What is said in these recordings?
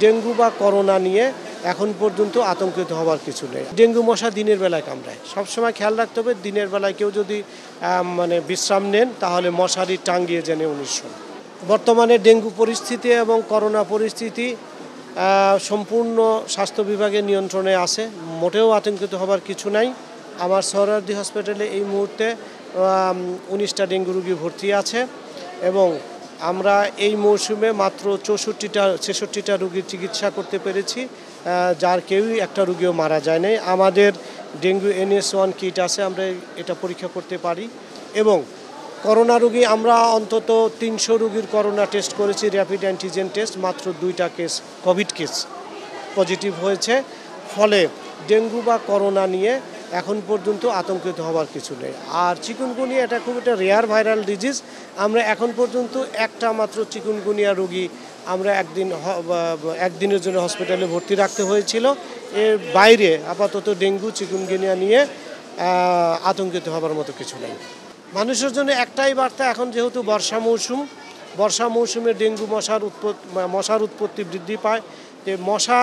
Dengue বা corona নিয়ে এখন পর্যন্ত আতঙ্কিত হওয়ার কিছু নেই। ডেঙ্গু মশা দিনের বেলায় কামড়ায়, সবসময় খেয়াল রাখতে হবে দিনের বেলায় কেউ যদি বিশ্রাম নেন তাহলে মশারি টাঙ্গিয়ে জেনে 1900। বর্তমানে ডেঙ্গু পরিস্থিতি এবং করোনা পরিস্থিতি সম্পূর্ণ স্বাস্থ্য বিভাগের নিয়ন্ত্রণে আছে, মোটেও আতঙ্কিত হবার কিছু নাই। আমার সোহরাওয়ার্দী হসপিটালে এই মুহূর্তে 19টা ডেঙ্গু রোগী ভর্তি আছে এবং আমরা এই মৌসুমে মাত্র 66টা রোগীর চিকিৎসা করতে পেরেছি, যার কেউই একটা রোগীও মারা যায় নাই। আমাদের ডেঙ্গু NS1 কিট আছে, আমরা এটা পরীক্ষা করতে পারি। এবং করোনা রোগী আমরা অন্তত 300 রোগীর করোনা টেস্ট করেছি, র্যাপিড অ্যান্টিজেন টেস্ট, মাত্র 2টা কেস কোভিড কেস পজিটিভ হয়েছে। ফলে ডেঙ্গু বা করোনা নিয়ে এখন পর্যন্ত আতঙ্কিত হওয়ার কিছু নেই। আর চিকুনগুনিয়া এটা খুব একটা রেয়ার ভাইরাল ডিজিজ। আমরা এখন পর্যন্ত একটা মাত্র চিকুনগুনিয়া রোগী আমরা একদিনের জন্য হসপিটালে ভর্তি রাখতে হয়েছিল। এর বাইরে আপাতত ডেঙ্গু চিকুনগুনিয়া নিয়ে আতঙ্কিত হবার মতো কিছু নেই। মানুষের জন্য একটাই বার্তা, এখন যেহেতু বর্ষা মৌসুমে ডেঙ্গু মশার উৎপত্তি বৃদ্ধি পায়, যে মশা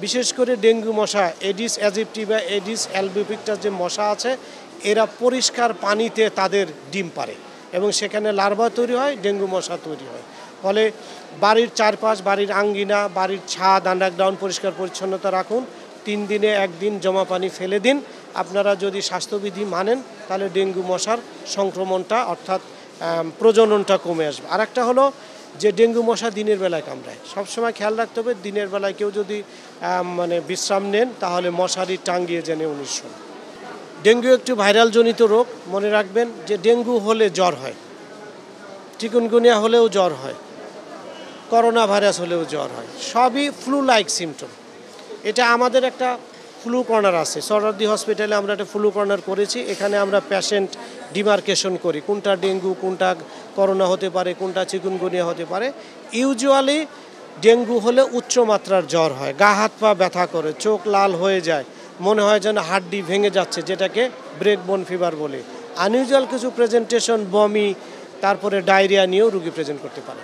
বিশেষ করে ডেঙ্গু মশা এডিস অ্যাজিপ্টি বা এডিস অ্যালবিপিকটাস যে মশা আছে, এরা পরিষ্কার পানিতে তাদের ডিম পারে এবং সেখানে লার্ভা তৈরি হয়, ডেঙ্গু মশা তৈরি হয়। ফলে বাড়ির চারপাশ, বাড়ির আঙ্গিনা, বাড়ির ছাদ, আন্ডারগ্রাউন্ড পরিষ্কার পরিচ্ছন্নতা রাখুন। 3 দিনে 1 দিন জমা পানি ফেলে দিন। আপনারা যদি স্বাস্থ্যবিধি মানেন তাহলে ডেঙ্গু মশার সংক্রমণটা অর্থাৎ প্রজননটা কমে আসবে। আর একটা হলো যে ডেঙ্গু মশা দিনের বেলায় কামড়ায়, সবসময় খেয়াল রাখতে হবে দিনের বেলায় কেউ যদি বিশ্রাম নেন তাহলে মশারি টাঙ্গিয়ে জেনে 1900। ডেঙ্গু একটি ভাইরাল জনিত রোগ, মনে রাখবেন যে ডেঙ্গু হলে জ্বর হয়, চিকুনগুনিয়া হলেও জ্বর হয়, করোনা ভাইরাস হলেও জ্বর হয়, সবই ফ্লু লাইক সিমটম। এটা আমাদের একটা ফ্লু কর্নার আছে, সোহরাওয়ার্দী হসপিটালে আমরা একটা ফ্লু কর্নার করেছি। এখানে আমরা পেশেন্ট ডিমার্কেশন করি, কোনটা ডেঙ্গু, কোনটা করোনা হতে পারে, কোনটা চিকুনগুনিয়া হতে পারে। ইউজুয়ালি ডেঙ্গু হলে উচ্চ মাত্রার জ্বর হয়, গা হাত পা ব্যথা করে, চোখ লাল হয়ে যায়, মনে হয় যেন হাড্ডি ভেঙে যাচ্ছে, যেটাকে ব্রেক বোন ফিভার বলে। আনইউজুয়াল কিছু প্রেজেন্টেশন, বমি, তারপরে ডায়রিয়া নিয়েও রোগী প্রেজেন্ট করতে পারে।